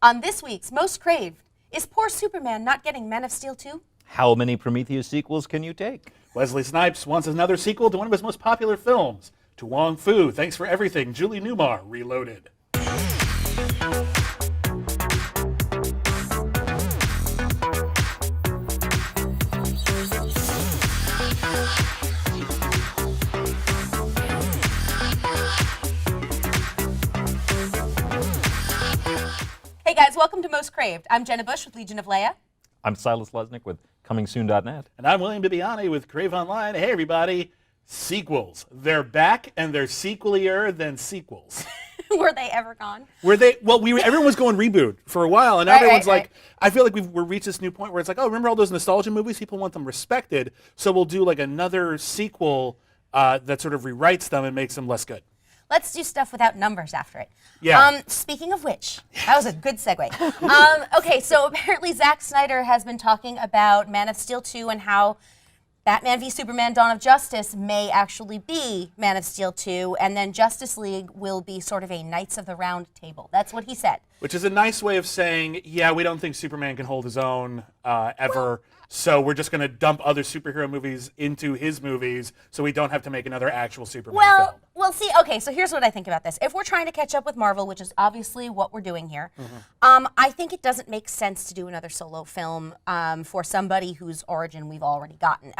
On this week's Most Craved, is poor Superman not getting Man of Steel 2? How many Prometheus sequels can you take? Wesley Snipes wants another sequel to one of his most popular films. To Wong Fu, thanks for everything, Julie Newmar, Reloaded. Hey guys, welcome to Most Craved. I'm Jenna Busch with Legion of Leia. I'm Silas Lesnick with ComingSoon.net. And I'm William Bibbiani with CraveOnline. Hey everybody, sequels. They're back and they're sequelier than sequels. Were they ever gone? Were they? Well, everyone was going reboot for a while, and now everyone's like, I feel like we've reached this new point where it's like, oh, remember all those nostalgia movies? People want them respected, so we'll do like another sequel that sort of rewrites them and makes them less good. Let's do stuff without numbers after it. Yeah. Speaking of which, that was a good segue. Okay, so apparently Zack Snyder has been talking about Man of Steel 2 and how Batman v Superman Dawn of Justice may actually be Man of Steel 2, and then Justice League will be sort of a Knights of the Round Table. That's what he said. Which is a nice way of saying, yeah, we don't think Superman can hold his own ever, so we're just going to dump other superhero movies into his movies so we don't have to make another actual Superman film. Well, see, okay, so here's what I think about this. If we're trying to catch up with Marvel, which is obviously what we're doing here, I think it doesn't make sense to do another solo film for somebody whose origin we've already gotten.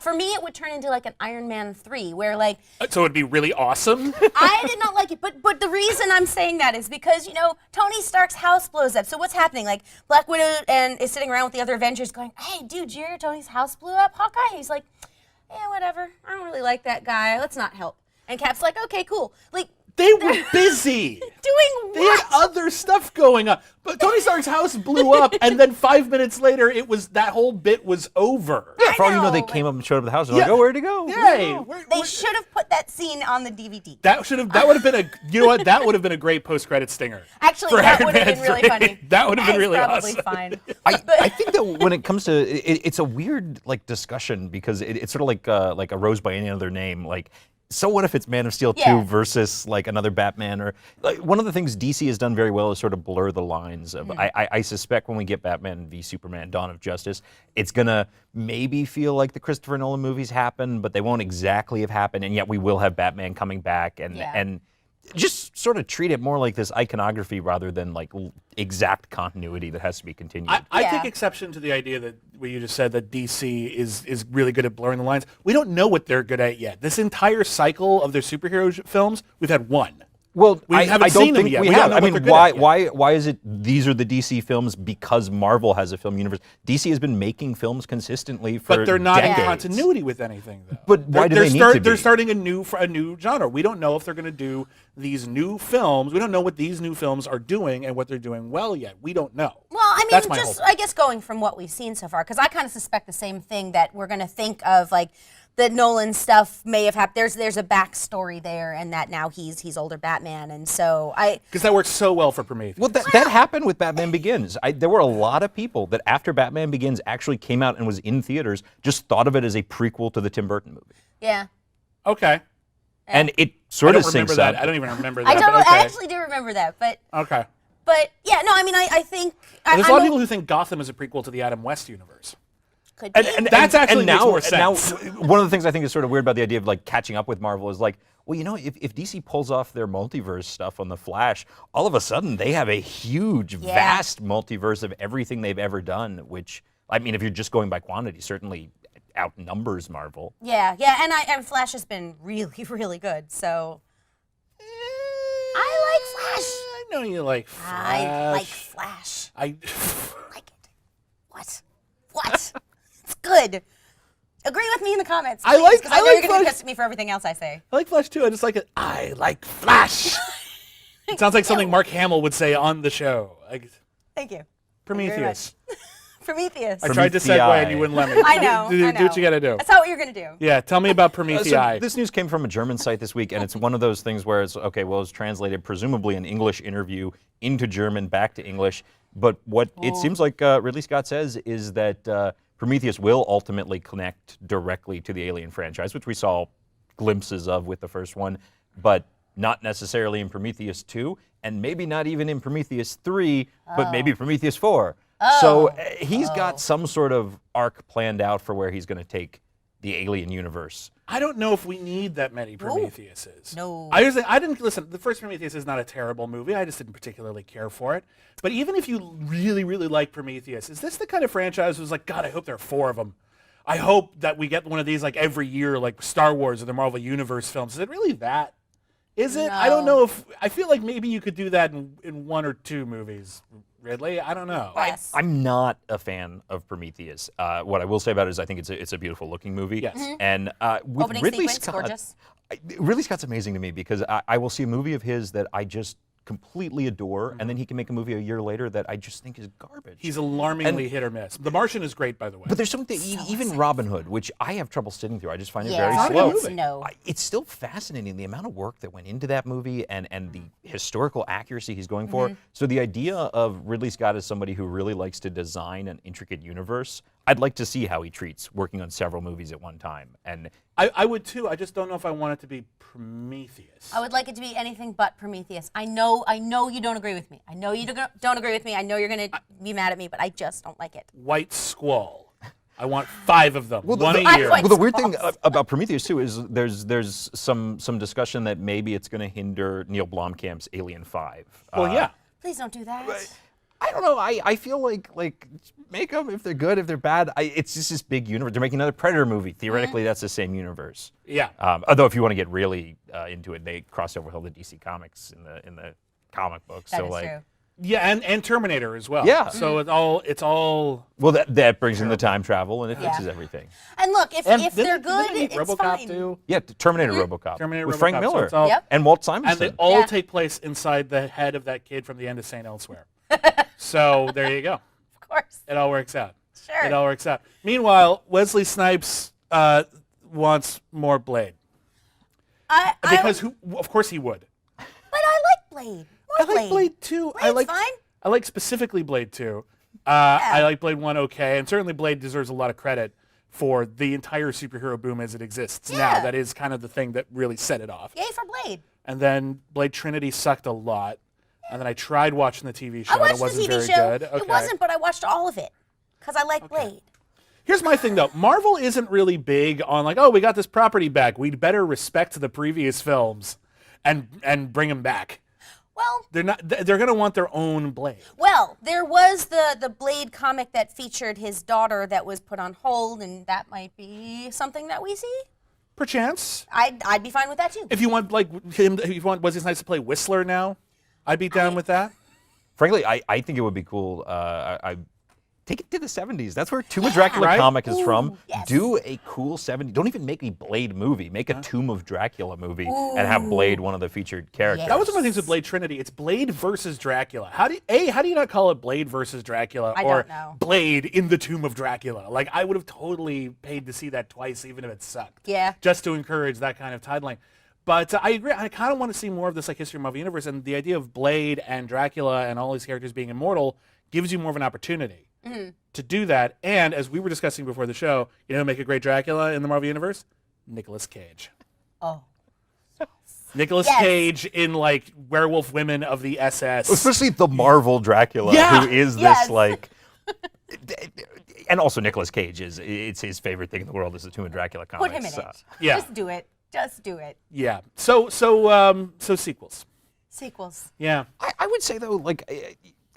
For me, it would turn into like an Iron Man 3, where like... So it'd be really awesome? I did not like it, but the reason I'm saying that is because, you know, Tony Stark's house blows up. So what's happening? Like, Black Widow is sitting around with the other Avengers going, hey, dude, you hear Tony's house blew up? Hawkeye? He's like, yeah, whatever. I don't really like that guy. Let's not help. And Cap's like, okay, cool. Like, they were busy. Doing what? They had other stuff going on. But Tony Stark's house blew up, and then 5 minutes later, that whole bit was over. Yeah, for all you know, they came up and showed up at the house and like, oh, where'd he go? Yeah, they should have put that scene on the DVD. That would have been you know what? That would have been a great post-credit stinger. Actually, that would have been really funny. That would have been really probably awesome. Fine. I think that when it comes to it's a weird like discussion because it's sort of like a rose by any other name. Like, so what if it's Man of Steel 2 versus like another Batman? Or like, one of the things DC has done very well is sort of blur the lines of. I suspect when we get Batman v Superman: Dawn of Justice, it's gonna maybe feel like the Christopher Nolan movies happen, but they won't exactly have happened. And yet we will have Batman coming back and just sort of treat it more like this iconography rather than like exact continuity that has to be continued. I take exception to the idea that what you just said, that DC is really good at blurring the lines. We don't know what they're good at yet. This entire cycle of their superhero films, we've had one. Well, we haven't seen them yet. We have. I mean, why is it these are the DC films? Because Marvel has a film universe. DC has been making films consistently for But they're not decades. in continuity with anything, though. But why do they need to be? They're starting a new genre. We don't know if they're going to do these new films. We don't know what these new films are doing and what they're doing well yet. We don't know. Well, I mean, That's just I guess going from what we've seen so far, because I kind of suspect the same thing, that we're going to think of like that Nolan stuff may have happened. There's a backstory there, and that now he's older Batman, and so because that works so well for Prometheus. Well, that happened with Batman Begins. There were a lot of people that after Batman Begins actually came out and was in theaters just thought of it as a prequel to the Tim Burton movie. Yeah. Okay. And it sort of syncs up. I don't even remember that. I don't. Okay. I actually do remember that, but okay. But yeah, no. I mean, I think there's a lot of people who think Gotham is a prequel to the Adam West universe. Could be. And that's actually now, makes more sense. Now, one of the things I think is sort of weird about the idea of like catching up with Marvel is like, well, you know, if DC pulls off their multiverse stuff on The Flash, all of a sudden they have a huge, vast multiverse of everything they've ever done, which, I mean, if you're just going by quantity, certainly outnumbers Marvel. Yeah, and Flash has been really, really good, so I like Flash. I know you like Flash. I like Flash. I like it. What? It's good. Agree with me in the comments, please, I like because I know you're going to Flash. be pissed at me for everything else I say. I like Flash too. I just like it. I like Flash. It sounds like something Mark Hamill would say on the show. Like, Thank you. Prometheus. Prometheus. I tried to segue and you wouldn't let me. I know. Do what you got to do. That's not what you're going to do. Yeah, tell me about Prometheus. So this news came from a German site this week, and it's one of those things where it's, okay, well, it's translated presumably an English interview into German, back to English. But what it seems like Ridley Scott says is that Prometheus will ultimately connect directly to the Alien franchise, which we saw glimpses of with the first one. But not necessarily in Prometheus 2, and maybe not even in Prometheus 3, but maybe Prometheus 4. So he's got some sort of arc planned out for where he's going to take the alien universe. I don't know if we need that many Prometheuses. No. I didn't listen. The first Prometheus is not a terrible movie. I just didn't particularly care for it. But even if you really, really like Prometheus, is this the kind of franchise who's like, God, I hope there are 4 of them. I hope that we get one of these like every year, like Star Wars or the Marvel Universe films. Is it really that? Is it? No. I don't know if. I feel like maybe you could do that in 1 or 2 movies. Ridley, I don't know. Yes. I'm not a fan of Prometheus. What I will say about it is I think it's a beautiful looking movie. Yes. And with Opening Ridley sequence, Scott, gorgeous. Ridley Scott's amazing to me because I will see a movie of his that I just completely adore, and then he can make a movie a year later that I just think is garbage. He's alarmingly hit or miss. The Martian is great, by the way. But there's something even Robin Hood, which I have trouble sitting through. I just find it very Yeah, slow. movie. no. It's still fascinating the amount of work that went into that movie and the historical accuracy he's going for. So the idea of Ridley Scott as somebody who really likes to design an intricate universe, I'd like to see how he treats working on several movies at one time. And I would too. I just don't know if I want it to be Prometheus. I would like it to be anything but Prometheus. I know you don't agree with me. I know you don't agree with me. I know you're going to be mad at me, but I just don't like it. White Squall. I want 5 of them. One a year. White well, the weird thing Squalls. about Prometheus too is there's some discussion that maybe it's going to hinder Neil Blomkamp's Alien 5. Well, yeah. Please don't do that. I don't know. I feel like make them if they're good, if they're bad. It's just this big universe. They're making another Predator movie. Theoretically, that's the same universe. Yeah. Although if you want to get really into it, they cross over with all the DC comics in the comic books. That so is like, true. Yeah, and Terminator as well. Yeah. So it's all. well, that brings in the time travel and it Yeah. fixes everything. And look, if And they're didn't good, they make it's RoboCop fine. too? Yeah, Terminator RoboCop Terminator with RoboCop, Frank so Miller it's all- Yep. and Walt And Simonson. they all Yeah. take place inside the head of that kid from the end of St. Elsewhere. So there you go. Of course. It all works out. Sure. It all works out. Meanwhile, Wesley Snipes wants more Blade. Because of course he would. But I like Blade. I More like Blade 2. Blade's fine. I like specifically Blade 2. I like Blade 1 okay, and certainly Blade deserves a lot of credit for the entire superhero boom as it exists now. Yeah. That is kind of the thing that really set it off. Yay for Blade. And then Blade Trinity sucked a lot. And then I tried watching the TV show, I and it watched wasn't the TV very show. good. Okay. It wasn't, but I watched all of it because I like Blade. Here's my thing, though. Marvel isn't really big on like, oh, we got this property back. We'd better respect the previous films and bring them back. Well, They're not. They're gonna want their own Blade. well, there was the Blade comic that featured his daughter that was put on hold, and that might be something that we see. Perchance, I'd be fine with that too. if you want like him, if you want Wesley Snipes to play Whistler now, I'd be down with that. Frankly, I think it would be cool. I take it to the 70s. That's where Tomb of Dracula Right? comic is from. Ooh, yes. Do a cool 70s. Don't even make a Blade movie. Make a Tomb of Dracula movie and have Blade one of the featured characters. Yeah. That was one of the things with Blade Trinity. It's Blade versus Dracula. How do you not call it Blade versus Dracula I or don't know. Blade in the Tomb of Dracula? Like I would have totally paid to see that twice, even if it sucked. Yeah. Just to encourage that kind of timeline. But I agree. I kind of want to see more of this like history of Marvel Universe, and the idea of Blade and Dracula and all these characters being immortal gives you more of an opportunity to do that. And as we were discussing before the show, you know, who make a great Dracula in the Marvel Universe, Nicolas Cage. Oh. Nicolas Yes. Cage in like Werewolf Women of the SS. Especially the Marvel Dracula, Yeah. who is Yes. this like. And also Nicolas Cage it's his favorite thing in the world is the Tomb of Dracula comics. Put him in it. Yeah. Just do it. Just do it. Yeah. So sequels. Sequels. Yeah. I would say though, like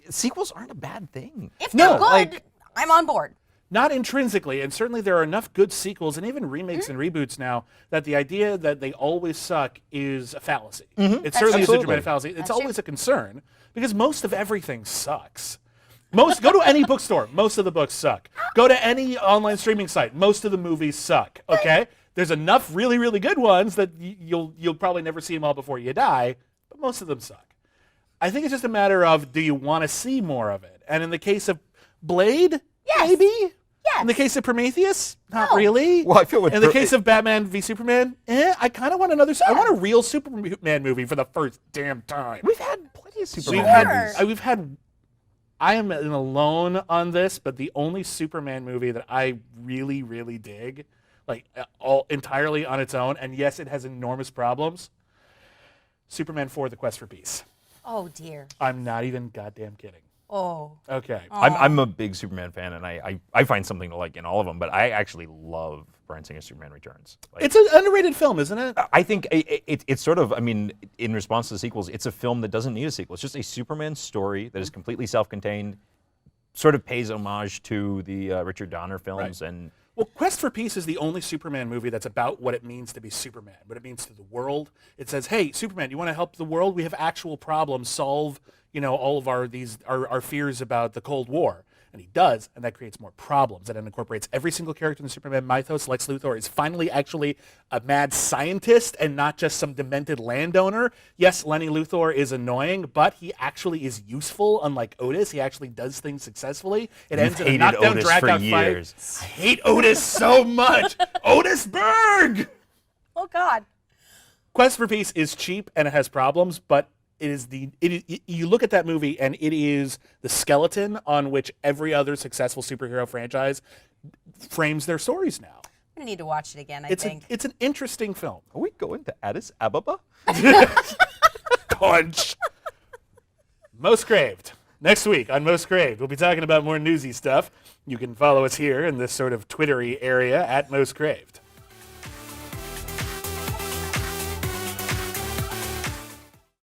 sequels aren't a bad thing. If they're No, good, like- I'm on board. Not intrinsically, and certainly there are enough good sequels and even remakes and reboots now that the idea that they always suck is a fallacy. It certainly is a Absolutely. dramatic fallacy. It's That's always a concern because most of everything sucks. Go to any bookstore, most of the books suck. Go to any online streaming site, most of the movies suck. Okay, there's enough really really good ones that you'll probably never see them all before you die, but most of them suck. I think it's just a matter of do you want to see more of it? And in the case of Blade, Yes. maybe. Yes. In the case of Prometheus, not No. really. Well, I feel with in the case of Batman v Superman, I kind of want another. I want a real Superman movie for the first damn time. We've had plenty of Superman We've movies. had. I am alone on this, but the only Superman movie that I really, really dig, like all entirely on its own, and yes, it has enormous problems. Superman 4: The Quest for Peace. Oh dear. I'm not even goddamn kidding. Oh. Okay. I'm a big Superman fan, and I find something to like in all of them, but I actually love Bryan Singer's Superman Returns. Like, It's an underrated film, isn't it? I think it's sort of, I mean, in response to the sequels, it's a film that doesn't need a sequel. It's just a Superman story that is completely self-contained, sort of pays homage to the Richard Donner films. Right. And Well, Quest for Peace is the only Superman movie that's about what it means to be Superman, what it means to the world. It says, hey, Superman, you want to help the world? We have actual problems. Solve, all of our fears about the Cold War. And he does, and that creates more problems. And it incorporates every single character in the Superman mythos. Lex Luthor is finally actually a mad scientist and not just some demented landowner. Yes, Lenny Luthor is annoying, but he actually is useful, unlike Otis. He actually does things successfully. It ends in a knockdown, drag-out fight. I hate Otis so much. Otis Berg! Oh God. Quest for Peace is cheap and it has problems, but you look at that movie and it is the skeleton on which every other successful superhero franchise frames their stories now. I'm gonna need to watch it again. I think It's an interesting film. are we going to Addis Ababa? Punch. Most Craved. Next week on Most Craved, we'll be talking about more newsy stuff. You can follow us here in this sort of Twittery area at Most Craved.